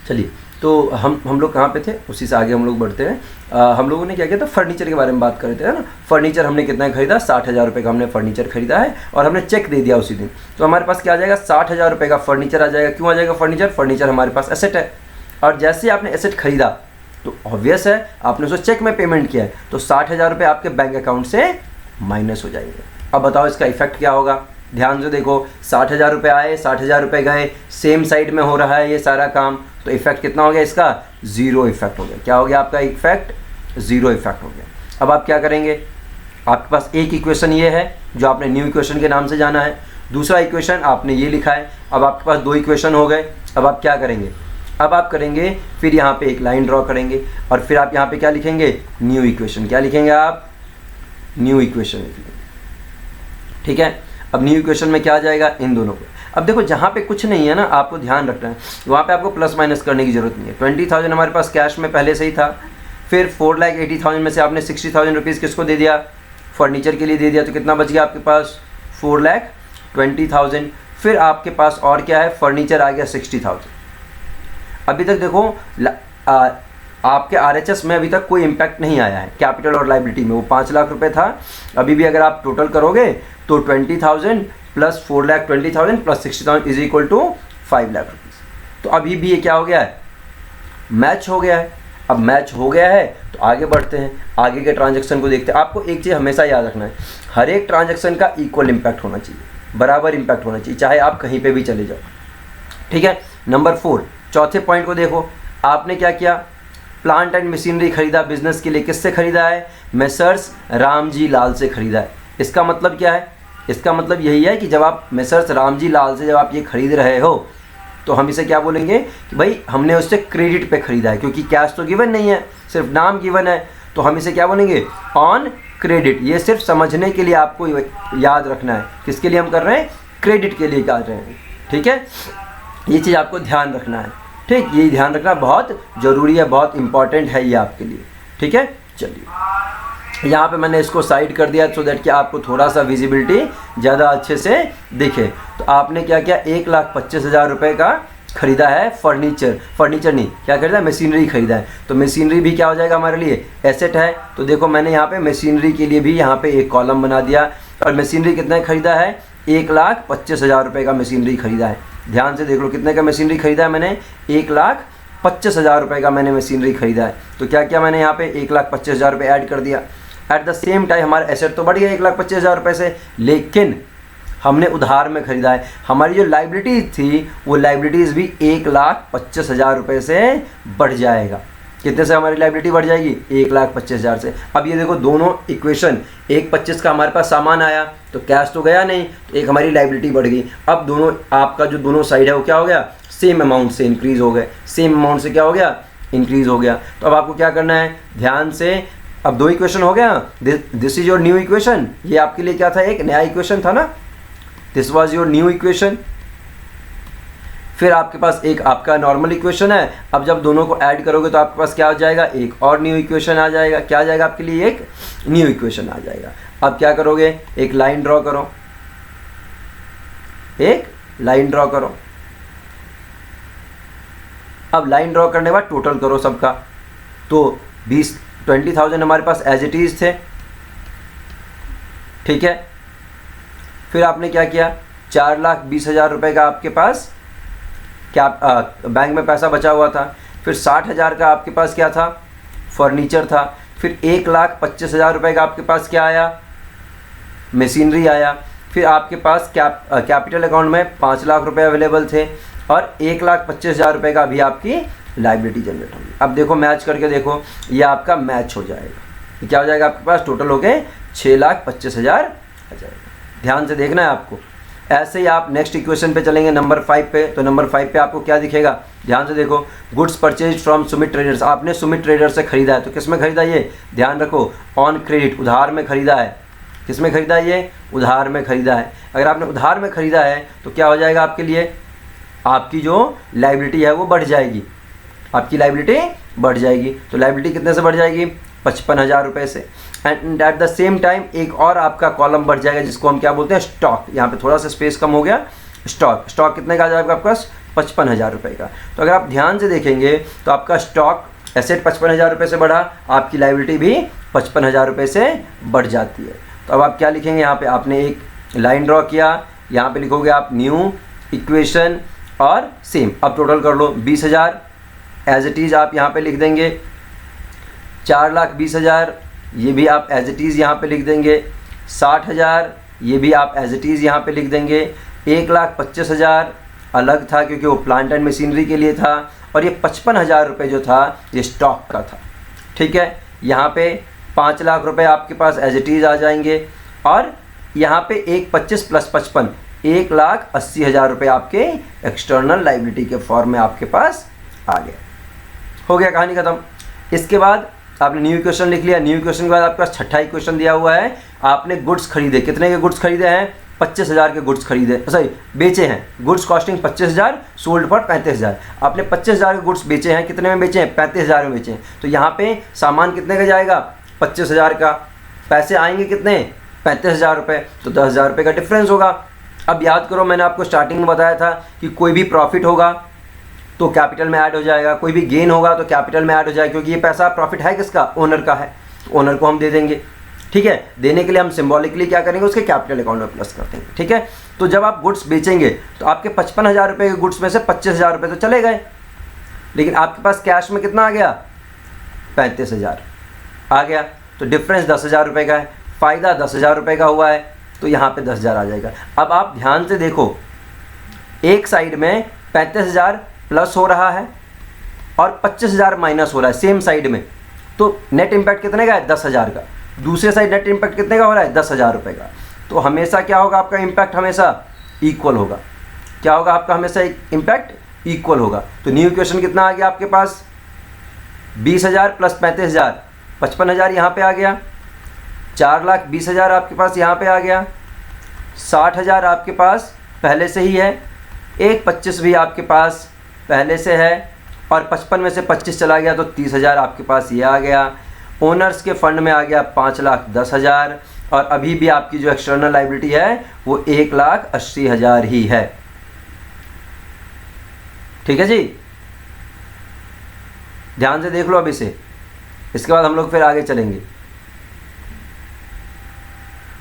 चलिए, तो हम लोग कहाँ पे थे, उसी से आगे हम लोग बढ़ते हैं। हम लोगों ने क्या किया था, फर्नीचर के बारे में बात कर रहे थे, है ना। फर्नीचर हमने कितना खरीदा, 60,000 रुपये का हमने फर्नीचर खरीदा है और हमने चेक दे दिया उसी दिन। तो हमारे पास क्या आ जाएगा, 60,000 रुपये का फर्नीचर आ जाएगा। क्यों आ जाएगा फर्नीचर, फर्नीचर हमारे पास एसेट है। और जैसे ही आपने एसेट खरीदा तो ऑब्वियस है आपने उसको चेक में पेमेंट किया है, तो 60,000 रुपये आपके बैंक अकाउंट से माइनस हो जाएंगे। अब बताओ इसका इफेक्ट क्या होगा। ध्यान से देखो, 60,000 रुपये आए, 60,000 रुपये गए, सेम साइड में हो रहा है ये सारा काम, तो इफेक्ट कितना हो गया इसका, ज़ीरो इफेक्ट हो गया। क्या हो गया आपका इफेक्ट, ज़ीरो इफेक्ट हो गया। अब आप क्या करेंगे, आपके पास एक इक्वेशन ये है जो आपने न्यू इक्वेशन के नाम से जाना है, दूसरा इक्वेशन आपने ये लिखा है। अब आपके पास दो इक्वेशन हो गए। अब आप क्या करेंगे, अब आप करेंगे फिर यहाँ पे एक लाइन ड्रॉ करेंगे और फिर आप यहाँ पे क्या लिखेंगे, न्यू इक्वेशन। क्या लिखेंगे आप, न्यू इक्वेशन लिखेंगे, ठीक है। अब न्यू इक्वेशन में क्या आ जाएगा, इन दोनों को। अब देखो जहाँ पे कुछ नहीं है ना, आपको ध्यान रखना है, वहाँ पे आपको प्लस माइनस करने की जरूरत नहीं है। 20,000 हमारे पास कैश में पहले से ही था, फिर 4,80,000 में से आपने 60,000 रुपीज़ किसको दे दिया, फर्नीचर के लिए दे दिया, तो कितना बच गया आपके पास, 4,20,000। फिर आपके पास और क्या है, फर्नीचर आ गया 60,000। अभी तक देखो आपके RHS में अभी तक कोई इम्पैक्ट नहीं आया है कैपिटल और लाइबिलिटी में, वो 5 लाख रुपए था। अभी भी अगर आप टोटल करोगे तो 20,000 plus 4,20,000 plus 60,000 is equal to 5 lakh rupees. तो अभी भी ये क्या हो गया है, मैच हो गया है। अब मैच हो गया है तो आगे बढ़ते हैं, आगे के ट्रांजेक्शन को देखते हैं। आपको एक चीज़ हमेशा याद रखना है, हर एक ट्रांजेक्शन का इक्वल इम्पैक्ट होना चाहिए, बराबर इम्पैक्ट होना चाहिए, चाहे आप कहीं पर भी चले जाओ, ठीक है। नंबर 4, चौथे पॉइंट को देखो, आपने क्या किया, प्लांट एंड मशीनरी खरीदा बिजनेस के लिए। किससे खरीदा है, मेसर्स रामजी लाल से खरीदा है। इसका मतलब क्या है, इसका मतलब यही है कि जब आप मेसर्स रामजी लाल से जब आप ये खरीद रहे हो तो हम इसे क्या बोलेंगे कि भाई हमने उससे क्रेडिट पे खरीदा है, क्योंकि कैश तो गिवन नहीं है, सिर्फ नाम गिवन है, तो हम इसे क्या बोलेंगे, ऑन क्रेडिट। ये सिर्फ समझने के लिए आपको याद रखना है, किसके लिए हम कर रहे हैं, क्रेडिट के लिए कर रहे हैं, ठीक है। ये चीज़ आपको ध्यान रखना है, ठीक, ये ध्यान रखना बहुत ज़रूरी है, बहुत इंपॉर्टेंट है ये आपके लिए, ठीक है। चलिए यहाँ पे मैंने इसको साइड कर दिया सो दैट कि आपको थोड़ा सा विजिबिलिटी ज़्यादा अच्छे से दिखे। तो आपने क्या किया, 1,25,000 रुपये का खरीदा है फर्नीचर नहीं, क्या खरीदा है, मशीनरी खरीदा है। तो मशीनरी भी क्या हो जाएगा हमारे लिए, एसेट है। तो देखो मैंने यहाँ पे मशीनरी के लिए भी यहाँ पे एक कॉलम बना दिया। और मशीनरी कितना खरीदा है, 1,25,000 रुपये का मशीनरी खरीदा है। ध्यान से देख लो कितने का मशीनरी खरीदा है मैंने, 1,25,000 रुपये का मैंने मशीनरी खरीदा है। तो क्या किया मैंने यहाँ पे 1,25,000 रुपये ऐड कर दिया। एट द सेम टाइम हमारा एसेट तो बढ़ गया 1,25,000 रुपये से, लेकिन हमने उधार में ख़रीदा है। हमारी जो लाइबिलिटीज़ थी वो लाइबिलिटीज़ भी 1,25,000 रुपये से बढ़ जाएगा। कितने से हमारी लाइबिलिटी बढ़ जाएगी, 1,25,000 से। अब ये देखो दोनों इक्वेशन, 1,25,000 का हमारे पास सामान आया तो कैश तो गया नहीं, तो एक हमारी लाइबिलिटी बढ़ गई। अब दोनों आपका जो दोनों साइड है वो क्या हो गया, सेम अमाउंट से इंक्रीज़ हो गए, सेम अमाउंट से क्या हो गया, इंक्रीज़ हो गया। तो अब आपको क्या करना है, ध्यान से, अब दो इक्वेशन हो गया, this is your new equation. ये आपके लिए क्या था, एक नया इक्वेशन था ना, this was your new equation. फिर आपके पास एक आपका नॉर्मल इक्वेशन है। अब जब दोनों को ऐड करोगे तो आपके पास क्या हो जाएगा, एक और न्यू इक्वेशन आ जाएगा। क्या आ जाएगा आपके लिए, एक न्यू इक्वेशन आ जाएगा। अब क्या करोगे, एक लाइन ड्रॉ करो, एक लाइन ड्रॉ करो। अब लाइन ड्रॉ करने के बाद टोटल करो सबका, तो 20,000 हमारे पास एज इट इज थे, ठीक है। फिर आपने क्या किया, 4,20,000 रुपये का आपके पास क्या बैंक में पैसा बचा हुआ था। फिर 60,000 का आपके पास क्या था, फर्नीचर था। फिर 1,25,000 रुपये का आपके पास क्या आया, मशीनरी आया। फिर आपके पास कैपिटल अकाउंट में 5 लाख रुपए अवेलेबल थे और 1,25,000 रुपये का भी आपकी लाइबिलिटी जनरेट होगी। अब देखो मैच करके देखो, ये आपका मैच हो जाएगा। ये क्या हो जाएगा आपके पास, टोटल हो गए 6,25,000 आ जाएगा। ध्यान से देखना है आपको। ऐसे ही आप नेक्स्ट इक्वेशन पे चलेंगे नंबर 5 पे, तो नंबर 5 पे आपको क्या दिखेगा, ध्यान से देखो, goods purchase from Sumit traders. आपने सुमित ट्रेडर्स से खरीदा है, तो किस में खरीदा, ये ध्यान रखो, ऑन क्रेडिट, उधार में खरीदा है। किस में खरीदा है, ये उधार में खरीदा है। अगर आपने उधार में खरीदा है तो क्या हो जाएगा आपके लिए, आपकी जो लाइबिलिटी है वो बढ़ जाएगी, आपकी लाइबिलिटी बढ़ जाएगी। तो लाइबिलिटी कितने से बढ़ जाएगी, 55,000 रुपये से। And at the same time एक और आपका कॉलम बढ़ जाएगा जिसको हम क्या बोलते हैं, स्टॉक। यहाँ पे थोड़ा सा स्पेस कम हो गया, स्टॉक। स्टॉक कितने का आ जाएगा आपके पास, 55,000 रुपये का। तो अगर आप ध्यान से देखेंगे तो आपका स्टॉक एसेट 55,000 रुपये से बढ़ा, आपकी लायबिलिटी भी 55,000 रुपये से बढ़ जाती है। तो अब आप क्या लिखेंगे, यहाँ पे आपने एक लाइन ड्रॉ किया, यहाँ पे लिखोगे आप न्यू इक्वेशन और सेम। अब टोटल कर लो 20,000 एज इट इज़ आप यहाँ पे लिख देंगे, 4,20,000 ये भी आप एज इट इज़ यहाँ पे लिख देंगे, 60,000 ये भी आप एज इट इज़ यहाँ पे लिख देंगे, 1,25,000 अलग था क्योंकि वो प्लांट एंड मशीनरी के लिए था, और ये 55,000 रुपये जो था ये स्टॉक का था। ठीक है, यहाँ पे 5 लाख रुपए आपके पास एज इट इज़ आ जाएंगे, और यहाँ पे 1,25 प्लस 55 1,80,000 रुपये आपके एक्सटर्नल लायबिलिटी के फॉर्म में आपके पास आ गए। हो गया, कहानी खत्म। इसके बाद आपने न्यू इक्वेशन लिख लिया। न्यू इक्वेशन के बाद आपके पास छठा इक्वेशन दिया हुआ है, आपने गुड्स खरीदे। कितने के गुड्स खरीदे हैं? 25,000 के गुड्स खरीदे, सॉरी बेचे हैं। Goods costing 25,000, sold for 35,000। आपने 25,000 के गुड्स बेचे हैं, कितने में बेचे हैं? 35,000 में बेचे हैं। तो यहाँ पे सामान कितने का जाएगा? 25,000 का। पैसे आएंगे कितने? 35,000 रुपये। तो 10,000 रुपये का डिफरेंस होगा। अब याद करो, मैंने आपको स्टार्टिंग में बताया था कि कोई भी प्रॉफिट होगा तो कैपिटल में ऐड हो जाएगा, कोई भी गेन होगा तो कैपिटल में ऐड हो जाएगा, क्योंकि ये पैसा प्रॉफिट है किसका? ओनर का है, तो ओनर को हम दे देंगे। ठीक है, देने के लिए हम सिंबॉलिकली क्या करेंगे? उसके कैपिटल अकाउंट में प्लस कर देंगे। ठीक है, तो जब आप गुड्स बेचेंगे तो आपके 55,000 रुपये के गुड्स में से 25,000 रुपये तो चले गए, लेकिन आपके पास कैश में कितना आ गया? 35,000 आ गया। तो डिफरेंस 10,000 रुपये का है, फ़ायदा 10,000 रुपये का हुआ है, तो यहाँ पे 10,000 आ जाएगा। अब आप ध्यान से देखो, एक साइड में 35,000 प्लस हो रहा है और 25,000 माइनस हो रहा है सेम साइड में, तो नेट इम्पैक्ट कितने का है? 10,000 का। दूसरे साइड नेट इम्पैक्ट कितने का हो रहा है? 10,000 रुपये का। तो हमेशा क्या होगा? आपका इम्पैक्ट हमेशा इक्वल होगा। क्या होगा आपका? हमेशा इम्पैक्ट इक्वल होगा। तो न्यू इक्वेशन कितना आ गया आपके पास? 20,000 प्लस 35,000, 55,000 यहाँ पे आ गया, 4,20,000 आपके पास यहाँ पे आ गया, 60,000 आपके पास पहले से ही है, 1,25 भी आपके पास पहले से है, और 55 में से 25 चला गया तो 30,000 आपके पास ये आ गया। ओनर्स के फंड में आ गया 5,10,000, और अभी भी आपकी जो एक्सटर्नल लायबिलिटी है वो 1,80,000 ही है। ठीक है जी, ध्यान से देख लो अब इसे, इसके बाद हम लोग फिर आगे चलेंगे।